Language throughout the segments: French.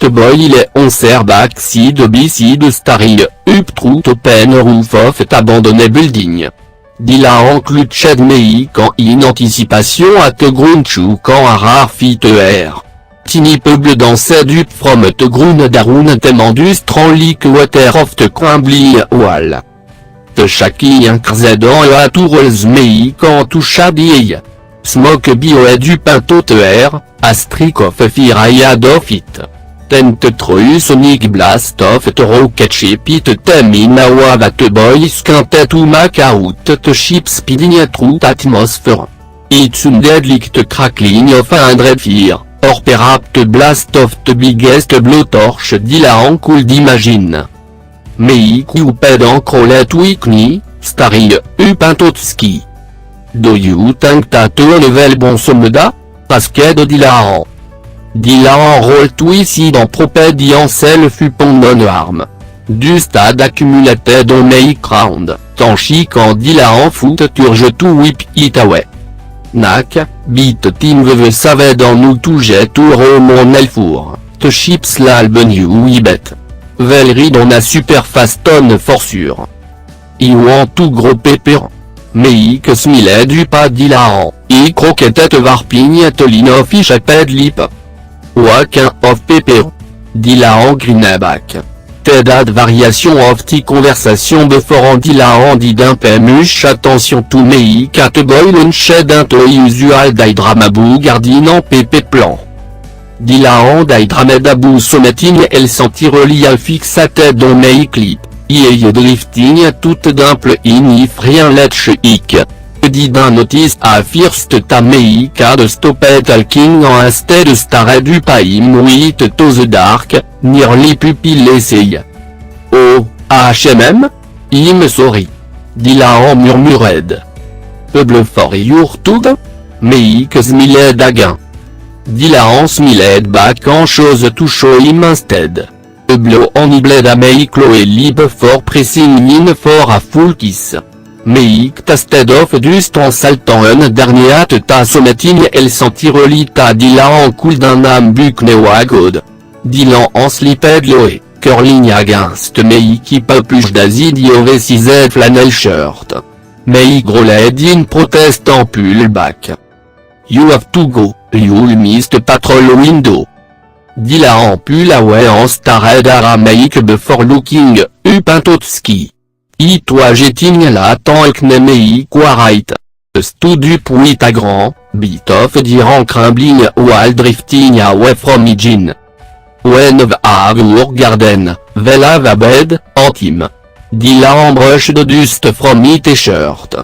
boy il est on serve backseat beside starring, up truth open roof of abandoned building. Dylan clutched Mei quand in anticipation at Grunchu quand a rare fit air. Tiny peuple dansed up from the ground down temandus tranlik water of the crumbling wall. The shaky incrzedant a tourels Mei quand toucha die. Smoke bio du pinto air, a streak of fire of it. Tent true sonic blast of the rocket ship it teminawa that boy squintet to make out the ship speeding through atmosphere. It's undeadly the crackling of 100 fire, or perhaps the blast of the biggest blowtorch Dylan could imagine. Mei cuped en crawlet weekly, starring, Upintotski. Do you think that a level bon someda? Asked Dylan. Dylan roll twisted en propédiant self upon non-arm. Du stade accumulated on Mei round, tanchi quand Dylan foot turge to whip it away. Knack, bit team veve saved en nous tout jet tour au mon elfour, te chips l'alben you wibet. Vel read on a super fast on for sure. You want tout gros pépé. Mei que smiled du pas Dylan, I croquettet varpigne tolin of fish a ped lip. Wakin of pepper. Dylan greenback. Ted ad variation of the conversation before Dylan did un pemuche attention to Mei cat boy lunched into usual didrama bou gardin en pepe plan. Dylan didramed abou sommeting el sentireli al fixated on Mei clip, ie drifting tout d'imple in if rien letch ik. Did un notice à first ta Mei cad stopped talking en instead starred du pays mouit to the dark, nearly pupil essay. Oh, HMM? I'm sorry. Dylan murmured. Peuple for your tug? Mei que smiled again. Dylan smiled back en chose to show him instead. Peuple on ibled a Mei Chloe lip for pressing in for a full kiss. Mei tasted of dust en saltant un dernier at ta sommeting el sentireli ta Dylan cool d'un âme bucknewa god. Dylan en slipped loe, curling against Mei qui push d'azid ove sized flannel shirt. Mei growled in protest en pullback. You have to go, you'll miss the patrol window. Dylan pull away en starred Aramaic before looking, Upintotski. I toi jetting la tankne Mei quoi right. Stood up with a grand, bit of diran crumbling while drifting away from Ijin. When of our garden, well have a bed, antim. Dylan brushed dust from it shirt.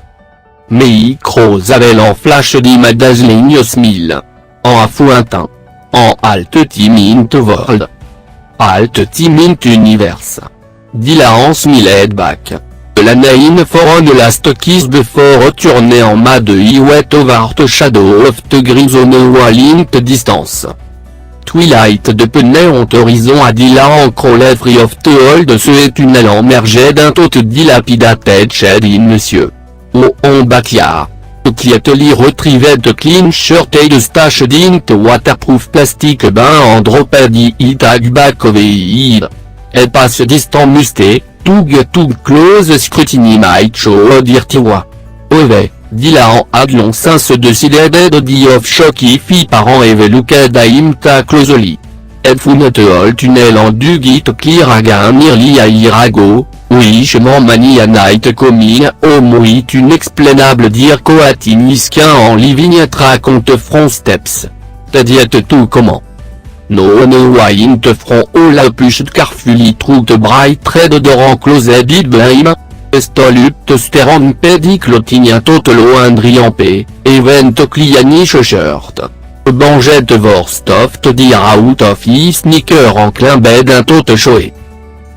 Mei crows avel en flash dim a dazzling smile. En a fouintin. En alt team int world. Alt team int universe. Dylan smiled back. La name for on last kiss before tourner en mad wet over the shadow of the grisonne while in the distance. Twilight de penay ont horizon à Dylan crawled free of the hold ce tunnel emmergé d'un tot dilapidated shed in monsieur. Oh on backyard. Quietly retrieved the clean shirt and stashed in the waterproof plastic bin and dropped it back over it. Elle passe distant musté, tug close scrutiny might show dirty wa. Ove, Dylan had long since decided the of shock if he parent have looked at him ta closely. Elle found the whole tunnel and dug it clear again nearly a year ago, which many a night coming home with unexplainable dear coating isquin en living raconte front steps. Ta diète tout comment? No wine te front all la push carefully through the bright red odorant closet it blame. Stolup te steran pediclotigna total loindriampé, event clianiche shirt. Banget vorstoff te dire out of his sneaker en clin bed un tot choé.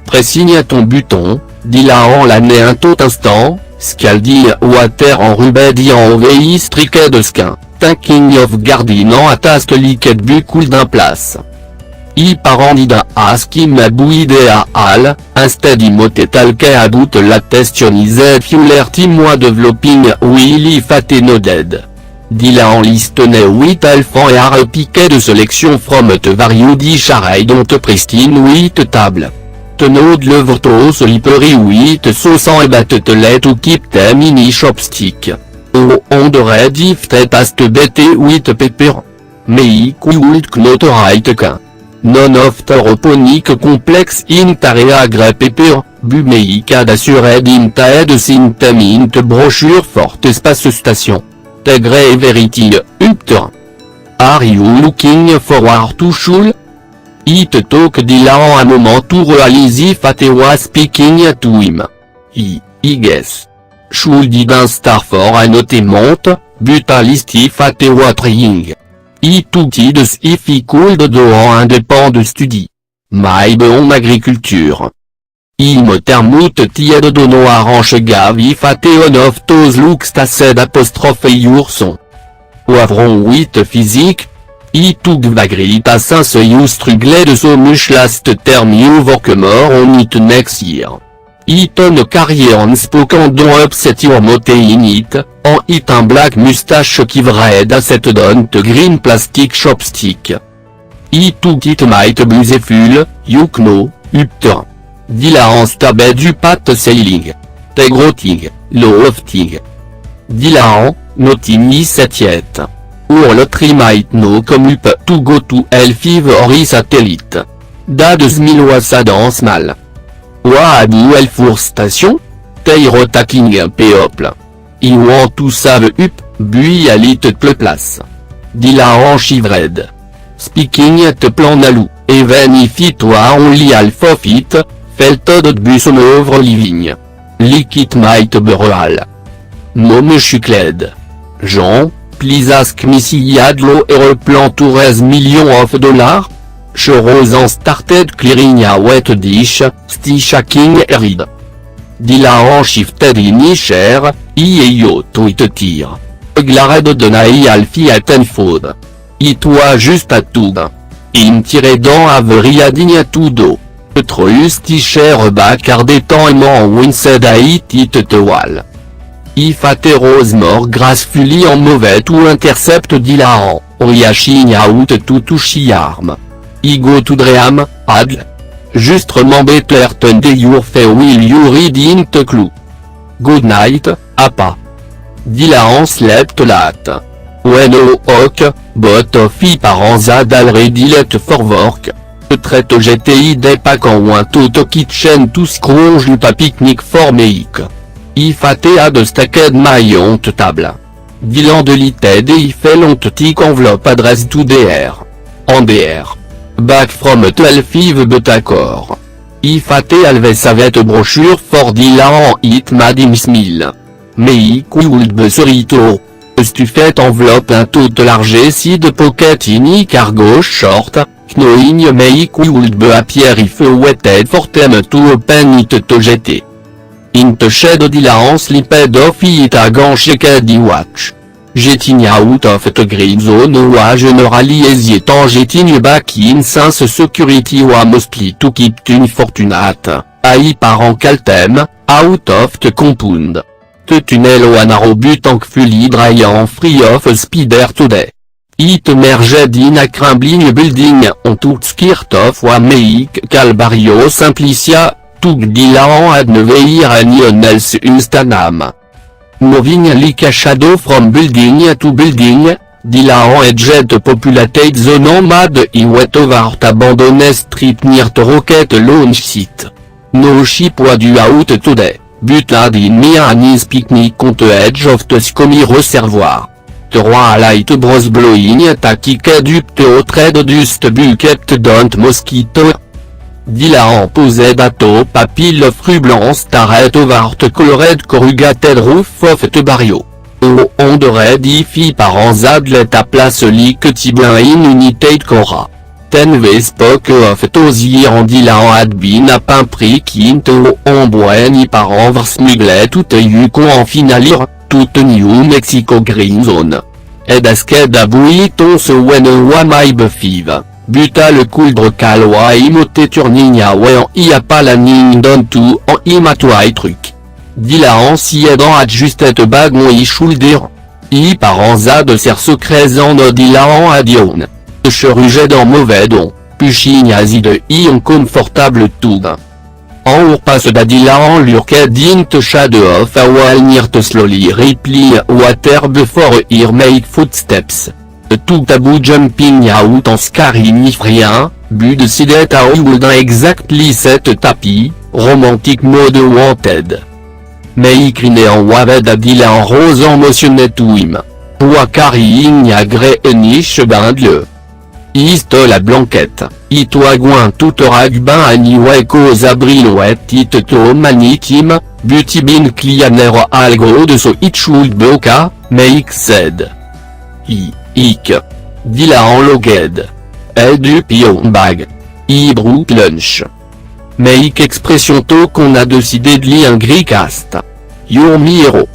Pressigne ton buton, Dylan l'année un tot instant, scaldi water en rubedi en ovei striquet de skin, thinking of gardinant à task liquet bu cool d'un place. I parandida askim abouide a al, instead imote talke about la testionized fuller team developing willy fat no dead. Dila en liste ne 8 alphans et are piquet de sélection from te vario di charey dont te pristine 8 table. Tenod le voto soliperi 8 saucant et batte te let ou keep te mini chopstick. On devrait diftet ast bete 8 pepper. Mei kult knotorite qu'un. Non of tauroponique complexe intarea gre pepper, bumei cad assured intaed sintamint brochure forte espace station. Tegre verity, upter. Are you looking forward to school? It talk Dila en un moment to realize fatewa speaking to him. I guess. School didn't start for a note monte, but a list fatewa trying. I took it if he could do en indépend de study. My bon agriculture. I motermut tied dono arrange gavi fate on of those looks tased apostrophe yourson. Oavron 8 physique. I took vagrita sans you struggled so much last term you work more on it next year. I ton carrière en spoken don upset your mote in it, en it un black moustache qui vred à cette don't green plastic chopstick. I took it might beautiful, you know, upter. Dila en stabed du pat sailing. Tegroting, lofting. Dila en, notimi setiet. Or le trimite no comme up to go to elfive ori satellite. Dades miloisa danse mal. Ouadou elfour station? Teiro taking people. I want to save up, bui alit te place. Dila en chivred. Speaking te plan nalou, even if it wa only half of it, feltod bus over living. Liquid might bereal. Mome chucled. Jean, please ask me si yadlo et replan to raise millions of dollars? Chorosan started clearing a wet dish, shaking read. Dila en shifted in share, yo to it tire. Glared de nai alfi at food. It was just a tube. In tire dans averia digne tout do. Trous t-shirt bacard étant winsed a it te wall. If at rose more gracefully en mauvais ou intercept Dila en, riaching out to touchy arm. I go to dream, adl. Justement better tunde your fe will you read in te clue. Good night, apa. Dila en slept late. When o'clock, but of I parents had already let for work. Traite GTI des packs en one to kitchen to scrounge du picnic for meik. I fate a de stacked my ont table. Dilan de lited et I fait l'ont tic enveloppe adresse to DR. En DR. Back from 12 but accord. I fate alve savette brochure for Dilan en it madim smil. Mei could be sorito. Stufette enveloppe un tout large side pocket in cargo short. Knowing mei could be a pierre if wetted for them to open it to jeter. Int shed Dila en slipped off it a gan shaked I watch. Jetting out of the green zone wa generally hesitant jetting back in since security wa mostly to keep une fortunate, ai parent caltem, out of the compound. Te tunnel wa narrow but en fully dry en free of speeder today. It merged in a crumbling building on tout skirt of wa meik calbario simplicia, tuk Dila en ad neveir anyone else instanam. Moving like a shadow from building to building, Dila en edged populated zone en mad I wet over abandoned street near to rocket launch site. No ship wa du out today, but had in me an is picnic on the edge of the scomy reservoir. The roi light bros blowing tacked up to trade dust bucket don't mosquito. Dila en posed a top a pile of rublan starret over the colored corrugated roof of the barrio. On red if parents adlet a place like tibin in united cora. Ten we spoke of those year en Dila en had been a pain prick into on buen parents var smuglet tout yukon en finalir, tout New Mexico green zone. Ed asked a bouiton se wen wa my befive. Buta le coulbre calwa imote turning awe en I a pas la ning don tout en imatoi truc. Dila en si aidant adjustet bagon I shoulder. I paranza de ser secrets en odilaran à Dion. Cheruget dans mauvais don, puchignazi de I en confortable tube. En urpas d'adilaran lurkedint chat de off a walnirt slowly reply water before ear make footsteps. Tout tabou jumping out en scarinifrien, but de sidet à d'un exactly set tapis, romantique mode wanted. Mais crine en waved adila en rose en motionnet ouim. Toi carrying a gré niche bindle. Iste la blanquette, I toi gouin tout ragbin aniwe cause abrilouet it to manikim, butibin clianero algo de so itchuld boca, make said. Ik. Dila en loged. Du pion bag. I brook lunch. Make expression to qu'on a décidé de li un gricast. Your miro.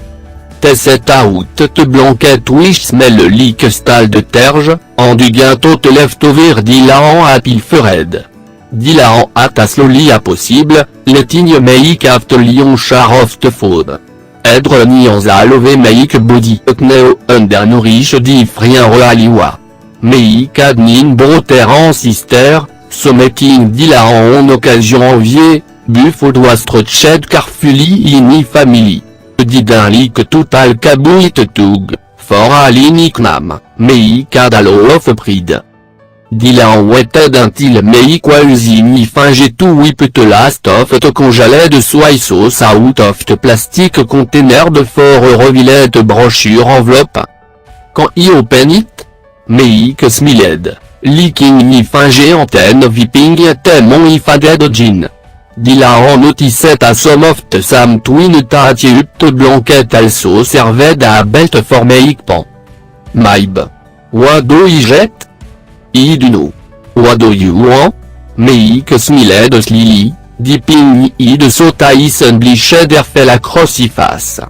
Tesset out te blanquette wish smell leak stal de terge, en du gaintot te leftover dilahan à pilfered. Dilahan at as loli a possible, letigne meik aft lion charoft faud. Edre nions a love meik body kneo under nourish difrien realiwa. Meik adnin broter en sister, sommeting dilahan en occasion envier, buffo doistreched carfuli ini family. Didin lik total kabouit tug, for aliniknam, mei kadalo of pride. Dilan weted until mei qualsini finge tout whip te last of te congelé de soy sauce out of te plastique container de for revillette brochure enveloppe. Quand I open it, mei que smiled, leaking ni finge antenne vipping temon ifaded gin. Dilan noticet a some of te sam twin tati te blanquette also served a belt for meik pan. Maib. What do I jet? I do know. What do you want? Meik smiled slily, dipping I de sota is unblished erfel across I face.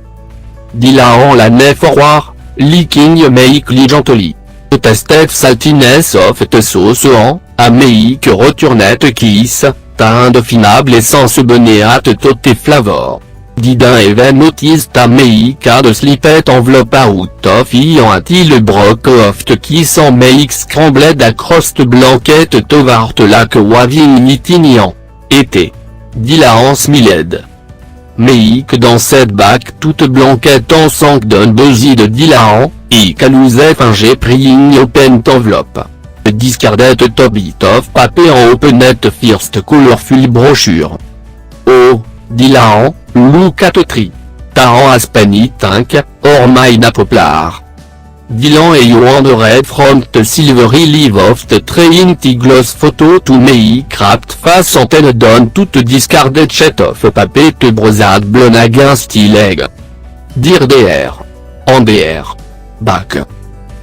Dilan la nef forward, leaking meik li gently. Tested saltiness of te sauce en, a meik returnette kiss. Indefinable essence benéate tote flavor. Didin even notice ta meika de slipet enveloppe out of I en a-t-il broc of te kiss en meik scrambled across te blanquette tovart lac waving nitinian. Été. Dilan smiled. Meik dans cette bac toute blanquette en sank d'un buzzy de Dilan, I calouzet finge prying open enveloppe. Discarded top bit of papier en openet first colorful brochure. Oh, Dilan, look at tree. Taran aspeni tank, or mine poplar. Dilan et you on the red from the silvery leave of the train gloss photo to mei craft face antenne donne toute discarded chet of papier te brosade blonde against leg. Dir dr. En dr. Back.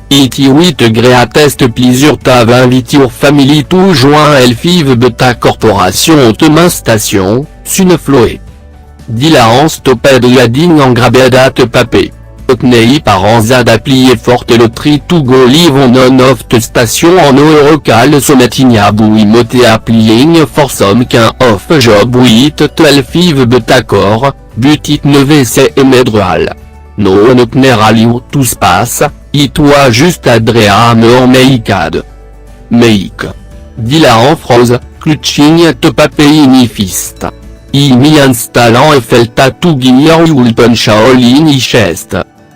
Iti 8 greatest pleasure t'ave invité your family to join elfive beta corporation automain station, sunfloé. Dilan stopped yading en grabed at papé. Otnei paranzad a plié forte le tri to go live on of te station en eurocal sonatigna boui mote applying for some qu'un off job with te elfive beta cor, butit neve se emedreal. No nokner aliou tout se passe. I toi juste adream en meikad. Meik. Dilan froze, clutching te papei ni fist. I mi installant et felta to guignor ulpen shaolin I chest.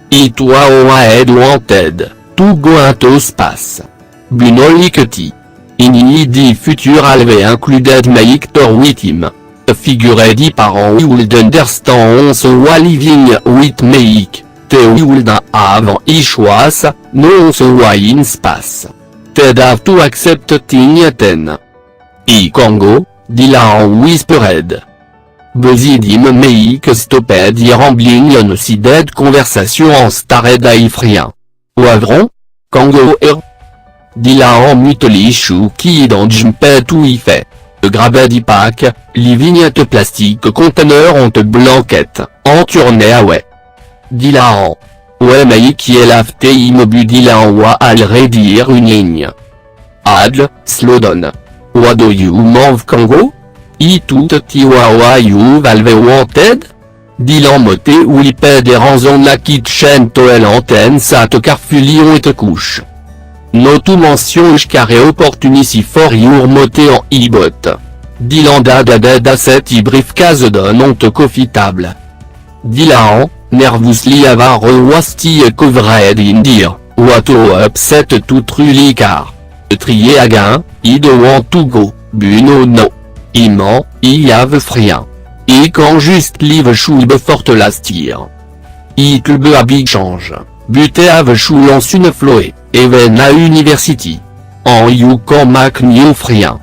I toi o aed wanted, to go into space. Bunoliketi. Ini di futur alve included meik tor witim. Figured I parent would understand on so living with meik. Te would have I choice, no so in space. Ted have to accept thing ten. I Congo, Dilan whispered. Buzzy dim meik stopped I rambling on si dead conversation en starred aifrien. Oavron? Congo Dilan mutely chouki dans jmpet tout I fait. Grabed I pack, li vignette plastique conteneur ont blanquette, en tournée à ouais. Dilan. Ouais mais qui est lafté immobu Dilan wa al redire une ligne. Adl, slowdown. What do you move Congo? I tout tiwawa you valve wanted? Dilan moté ou lipède et ranzon la kitchen toel antenne sa te carfulion et te couche. No tout mention carré opportunity for your moté en e-bot. Dilan da set brief case de non te confitable. Dilan, nervously ava rewasti covered in dear, what upset tout truly car. Trier again, I don't want to go, buno no. Iman, I have rien. I quand juste live should forte last year. I club a big change, but have should lance une floé, even à university. En you can make new rien.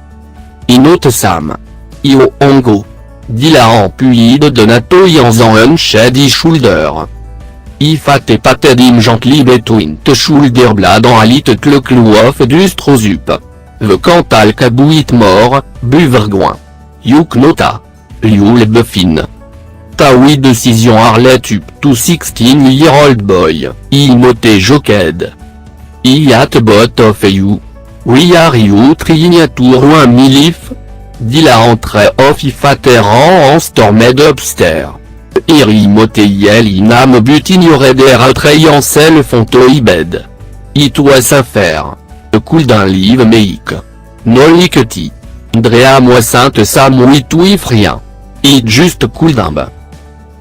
I note Sam. Io ongo. Dilan puis de Donato yanzan unshady shoulder. I fate pated im gently between te shoulder blad en alit clou of du strozup. The cantal kabouit mort, buvergoin. Yuk nota. Liul buffin. Taoui décision Arlet up to 16-year-old boy, I moté joked. I at bot of you. We are you trying to ruin me life? Dit la entrée of ifateran en stormed upstairs. Iri moté yel inam but ignorer attrayant sel fonto ibed. It was affaire. Le cool d'un livre meik. No liketi. Drea moi sainte sam oui rien. It just cool d'un bas.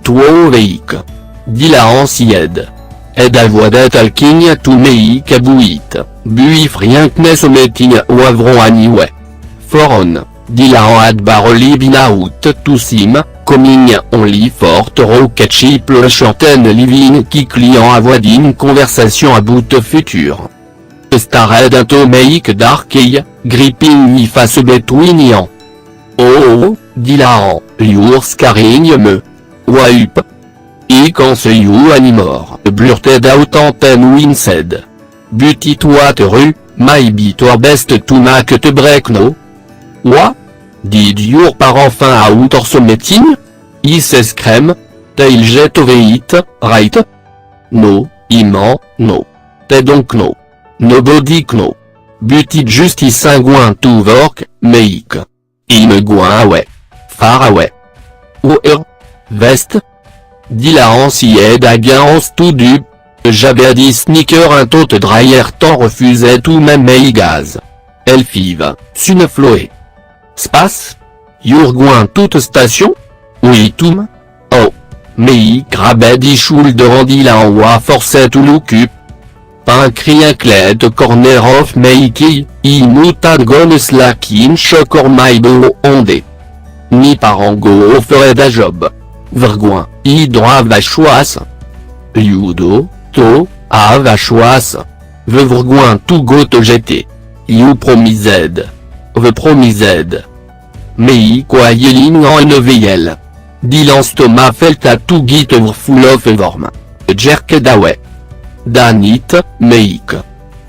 Tuo veik. Dit la ancienne. Ed avoidet talking to meik abouit. Buif rien knes meeting ou avron anyway. Foron. Dit la en ad baroli bin out to sim, coming only for rocket ship le chanten living qui client avoiding conversation à bout futur. Stared into make dark eye, gripping me face between yan. Oh, dit la en, your scaring me. Waup. I quand se you anymore, blurted out antenne winsed. But it what ru, my bit or best to make te break no? What? Did your par enfin out or so meeting? I s'escrème, tail jet over it, right? No, iman, no. T'es donc no. Nobody no. But it just is going to work, make. I'm going away. Far away. Where? Vest? Dit la ancienne agence tout du. J'avais dit sneaker un tot dryer tant refusait tout même mes gaz. Elfive, sune floé. Space? You're going toute station? Oui tout. Oh. Mais grabed I should randi la en wa forcet tout l'occupe. Pain crien cled corner of meiki, I mutad gon slack in shock or my bo onde. Ni parango ferait da job. Vergoin, I doive a choisse. Yudo, to, have a choisse. Ve vergoin tout go te jeter. You promised. The promised. Mais quoi yelling en neveil. Dilan stoma felt a tout git full of vorm. Jerk dawe. Danit, meik.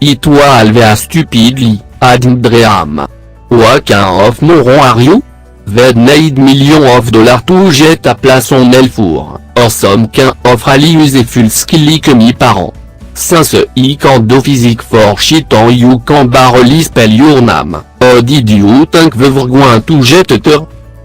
It wa alvea stupidly, adndream. Wakin of moron are you? Ved need million of dollars to jet à place en elfour, or somme qu'un offre à use full skilly que mi par an. Since I can do physique for shit on you can barely spell your name, or did you think the vergoin to jet ter?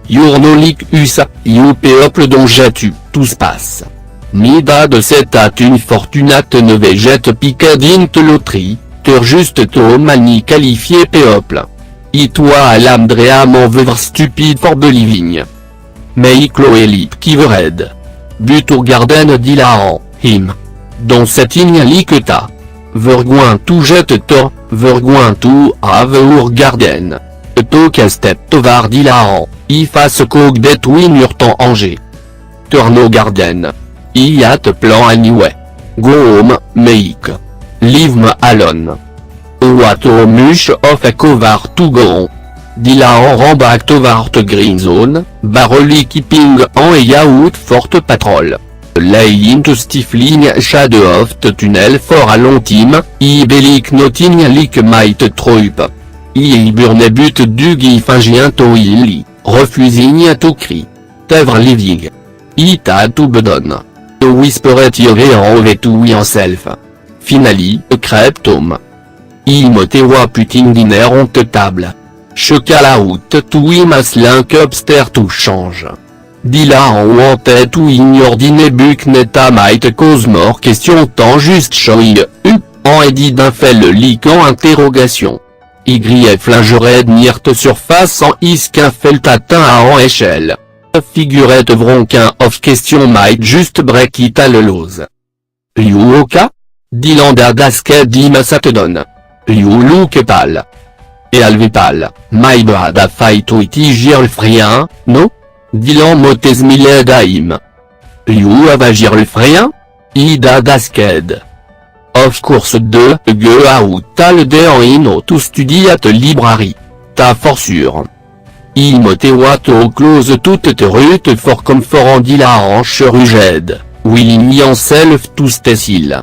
Your no lick usa, you peuple dont jet tout se passe. Mida de cette at une fortunate neve jet picadine te loterie, ter juste to mani qualifié peuple. I toi à l'amdream en veuvre stupide for beliving. Mais Chloé lip qui veut red. Butour garden dit la en, him. Dans cette ignali que ta. Vergoin tout jette to, vergoin tout have our garden. To step tovar dit la en, I face coque det win urtant Angers. Turno garden. I at plan anyway. Go home, meik. Leave me alone. What much of a cover to go on. Dit la en rambac tovar te green zone, barely keeping en et out forte patrol. Lay into stifling shade of the tunnel for a long time, I bellic nothing like might troup. I burne but du gifingien to illi, refusing to cri. Tevre living. I ta to bedon. To whisperet yove en ove to we en self. Finally, creptome. I motewa putting dinner on te table. Choca la route to we mas link upstairs to change. Dila en wanted ou ignore Dinebuk neta might cause mort question temps juste choi, en Eddie d'un fait le liquant interrogation. YF lingerait nirt surface en isqu'un felt atteint à en échelle. Figurette vronquin off question might juste break it à le lose. You oka? Dilanda daske dima ça te donne. You look pal. Et alvepal, my bad a fight with girlfrien, no? Dilan motez miled aim. You ava girlfrien? Ida dasked. Of course de ge out tal de en ino to study at library. Ta forçure. Imote what au close toute te rute for comfort en dila hanche ruged, willing en self to stacil.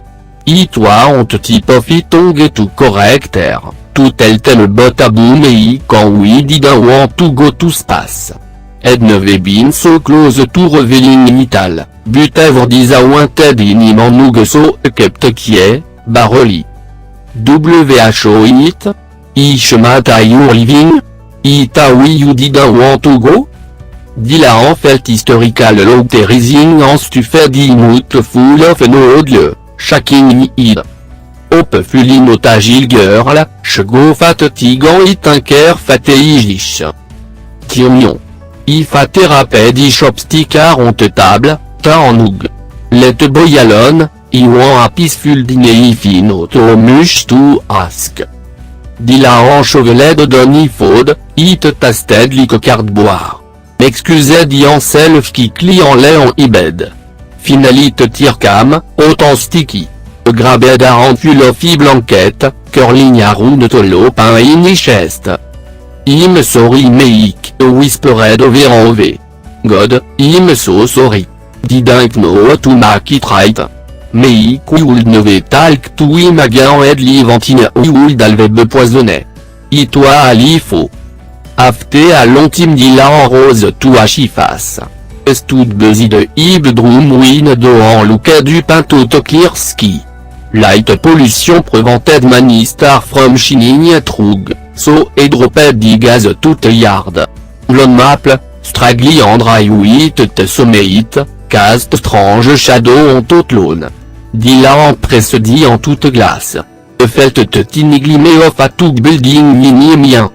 Toi on te type of itong to correcter, tout el tel bot a boom et quand we did want to go to space. Ed neve been so close to revealing metal, but ever dis a wanted in him en nug so kept qui est, barely. WHO it? Ishmat are you living? Ita we you didn't want to go? Dila en fait historical low rising en stufed imut full of no dieu, shaking me id. Op fulino girl, shgo fat tigan it inker fate ijish. Timion. Ifate rapid ishopstick on te table, ta en oug. Let boyalon, iwan a peaceful dine ifino to mush to ask. Dila en cheveled don ifod, it tasted like cardboard. Excusez en self qui clie en lait en ibed. Finalite tircam, autant sticky. Grabed a en full of blanquette, curling a round tolo pain inichest. Im sorry meik, whispered over en ove. God, im so sorry. Didn't know to make it right. Meik we would never talk to him again and live until we would alve poisonné. Itoi alifo. Afte à l'ultime dila en rose to a chifas. Stud busy de ibdrum win do en look du pinto to clear ski. Light pollution prevented many star from shining trug, so hydroped gas tout yard. Lon maple, stragly and dry wheat te sommeit, cast strange shadow en toute lone. Dila en précédit en toute glace. Fait te tiniglimé of a tout building mini mien.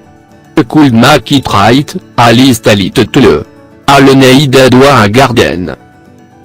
Cool make it right, Alice talit te le. Alneide doit un garden.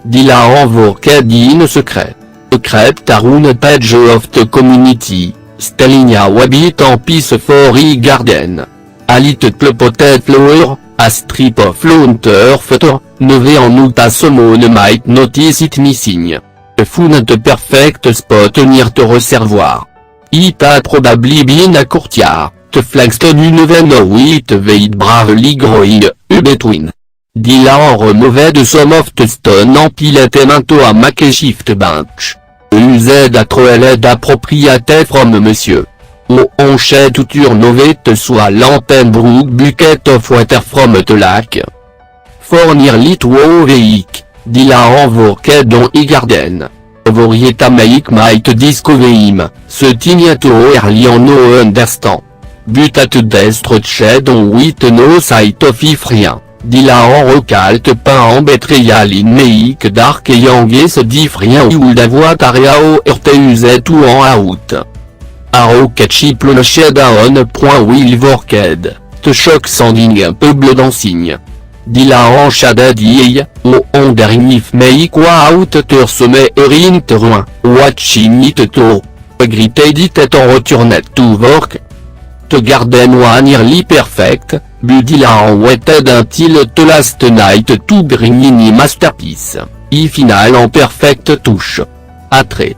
Dila en vorkedin secret. Crêpe Tarun page of the community, Stelinia wabit en peace for garden. Alit plepotet flower, a strip of launter photo, neve en outa summon might notice it missing. Found the perfect spot near te reservoir. It a probably been a courtyard, te flagston une veine wheat veid bravely growing, between. Dila en removed some of the stone en pilette minto a make shift bench. Used a troeled appropriate from monsieur. O on shed to turnovate soit l'antenne brook bucket of water from the lake. For nearly to veik, dila en vorked don I garden. Vorieta make might discover him, se tignato early on no understand. But at destre shed on wit no sight of if rien. Dila en recalte peint en betrayal in meik dark et yang se dit rien ou d'avoir tariao urte usé tout en out. Aro ketchip le shed on point will vorked, te choc sanding un peu bleu d'ensigne. Dila en shaded yei, o on derinif meik wa out te sommet erin te roin, watching it to. Gritte dit en retournet to vork. Te garden one nearly perfect, budila en wetted until the last night to bring in masterpiece, I final en perfect touche. Atre.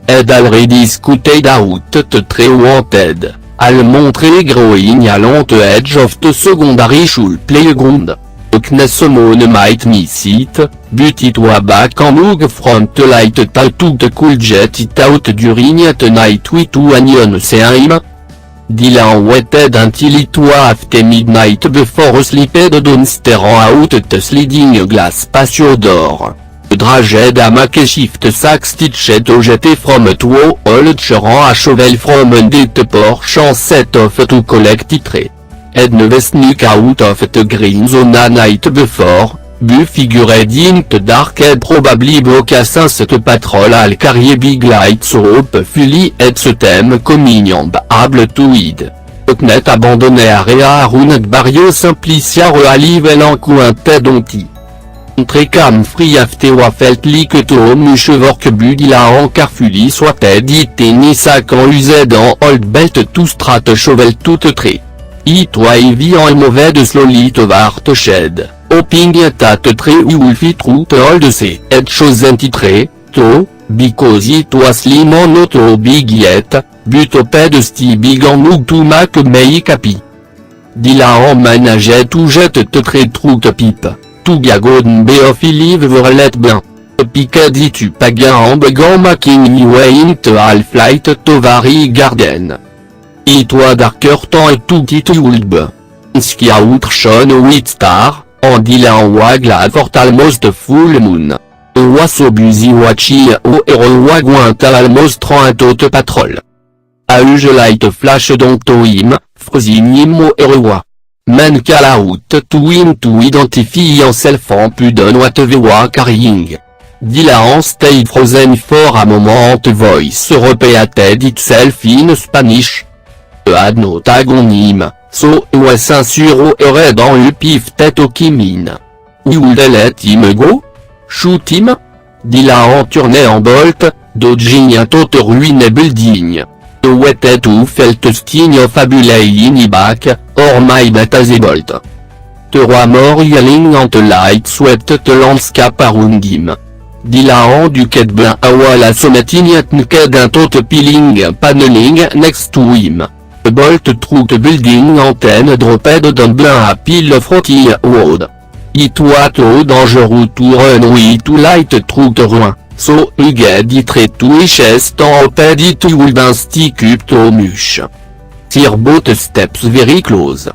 Ed already scouted out te tre wanted, al montre growing along the edge of the secondary school playground. Knesomon might miss it, but it was back on move from the light tal to the cool jet it out during the night with two onion seim. Dila waited until it was after midnight before sleeped downstairs out the sliding glass patio door. Draged a make shift sack stitched to jet from two old charan a shovel from under the porch and set off to collect it. Ed never sneak out of the green zone a night before, Bu figure dint d'arcade probably bocassin te patrol al carrier big light soap fully et ce thème communiable tuid. Net abandonné area arunet barrio simplicia realivel en cointe donti. Trecam free aftewa felt like to muchevork budila en carfuli soit dit tennissac en usé dans old belt tout strat chovel tout tre. Toi vit en mauvais de slowly to vart shed. Oping tat tre ulfi trout old se et chosen titre, to, because it was limon auto big yet, but oped sti big en mug to mac mei capi. Dila en managet tout jet te tre trout pipe, tout gagoden beofilive verlet blanc. Pique dit tu pagan en began making me way into half flight to vary garden. Toi darker temps et tout dit ulb. Ski outre shone with star. En dila en wag la fort almost full moon. Oiseau busy watchi o hero wagouinta almost te patrol. Auge light flash dont toim, frosinim o hero. Men calaout to identify en self en pudon whatever carrying. Dila en stayed frozen for a moment voice repeated itself in Spanish. Had no tagonym. So was sur o red dans le pif tête au kimin. Où let him go? Shoot him? Dila en tournée en bolt, dodging un tot ruine building. Wetted to felt sting of fabulae back, or my betaze bolt. Te roi mort yelling on the light sweat te landscape around him. Dila en duquet blanc awa la sonatine nked un tot peeling paneling next to him. Bolt trout building antenne dropped d'un blanc à pile frotty wood. It was dangerous to run with too light trout ruin, so you get it to chest en oped it would stick up to mush. Tir boat steps very close.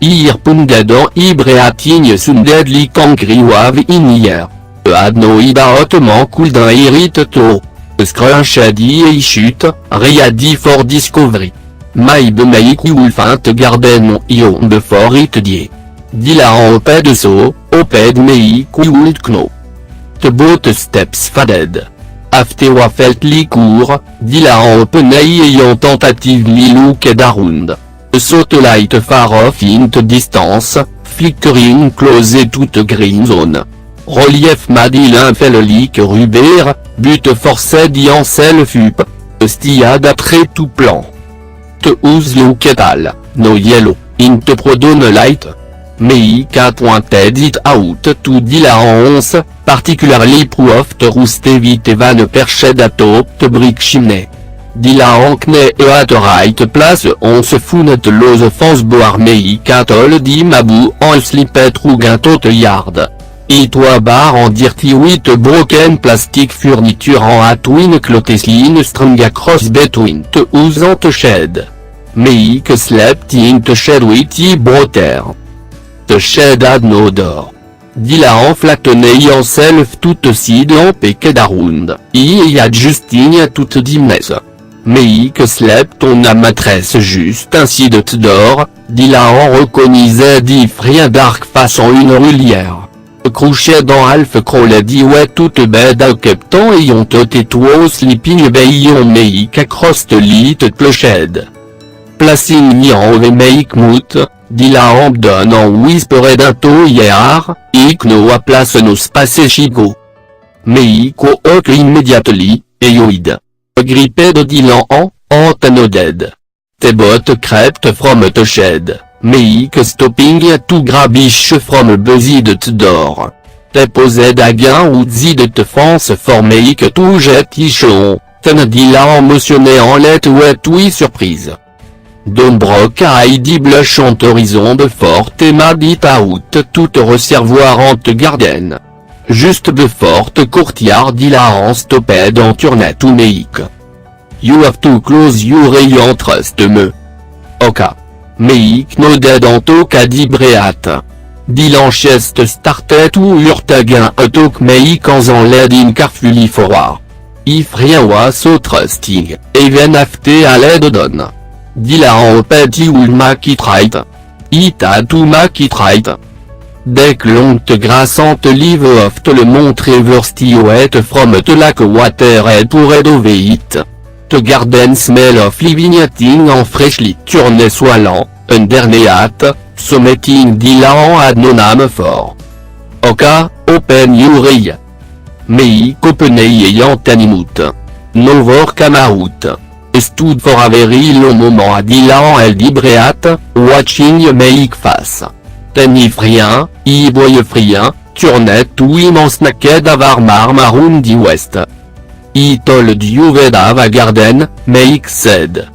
Here punded on ibreating sunded like angry wave in here. Had no hottement cool d'un irrit to. Scrunched e chute, ready for discovery. My make you faint garden yon before it die. Dila en oped so, oped make you kno. The boat steps faded. Aftewa felt li court, dila en openei ayant tentatively looked around. Saute light far off into distance, flickering close toute green zone. Relief madilin fel like ruber, but forced y en self up. Stiad après tout plan. Who's look at all, no yellow, into prodone light. Mei pointed it out to Dila en 11, particularly proof to roost vite van perched atop to brick chimney. Dila en kne e at right place on se found los offense boar mei catol di mabu en slipet rougain tot yard. Toi bar en dirty with broken plastic furniture en atwin cloteslin string across between to usant shed. Mei que slept in the shed with broter. The shed had no door. Dila en flattenei en self toute side en peked around. Had justin toute dimness. Mei que slept on a matresse juste ainsi de door, Dila en reconnaissait dif rien dark façon une rulière. Couché dans half crawled dit ouais toute bed à captant ayant tot et toi sleeping bayon mei across the lit cloched. Placing me en make moot, Dila en donne en whispered un to hier, no a place no space chico. Mei co ok immediately, yoid. Gripped Dila en antanoded. Te bot crept from the shed, mei stopping to grabish from buzzed door. Te posed again ou zid te France for make to jet ichon, ten Dila en motionné en let wet oui surprise. Don broc a Heidi blush en horizon de forte et m'a dit out tout reservoir en te garden. Juste de forte courtiard Dila en stopped en tournette ou meik. You have to close your ray trust me. Oka. Meik no dead en toka di breat. Dilan chest startet ou urtagin a tok meik en led in carefully forward. If rien was so trusting, even after a led don. Dila en petit ou make it right. It had to make it right. Dès que l'on te grassante live of te le montre everstioet from te lack water et pour it. The garden smell of living thing en freshly turne soilant, underneath, something dilant ad nonam for. Oka, open your eye. Mei kopenei ayant animut. Novor camarut. Stood for a very long moment à dilant el dibreat, watching make face. Tenif rien, I boy frien, turnet to immense naked avar maroon di west. I told you ved have a garden, make said.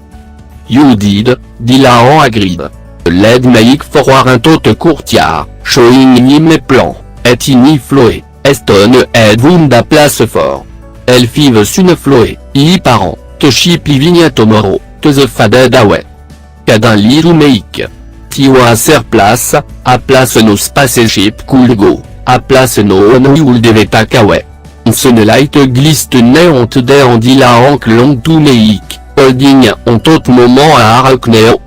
You did, dilant agreed. Led make for un tot courtiard, showing him les plans, et ini floe, eston ed vunda place fort. El five sun floe, I parent, te ship living tomorrow, te the faded away. Cadin liru make. Tiwa ser place, a place no space ship cool go, a place no on will deveta kawe. Sunlight gliste neont der en dila ank long to meik, holding en tot moment à Arkneo.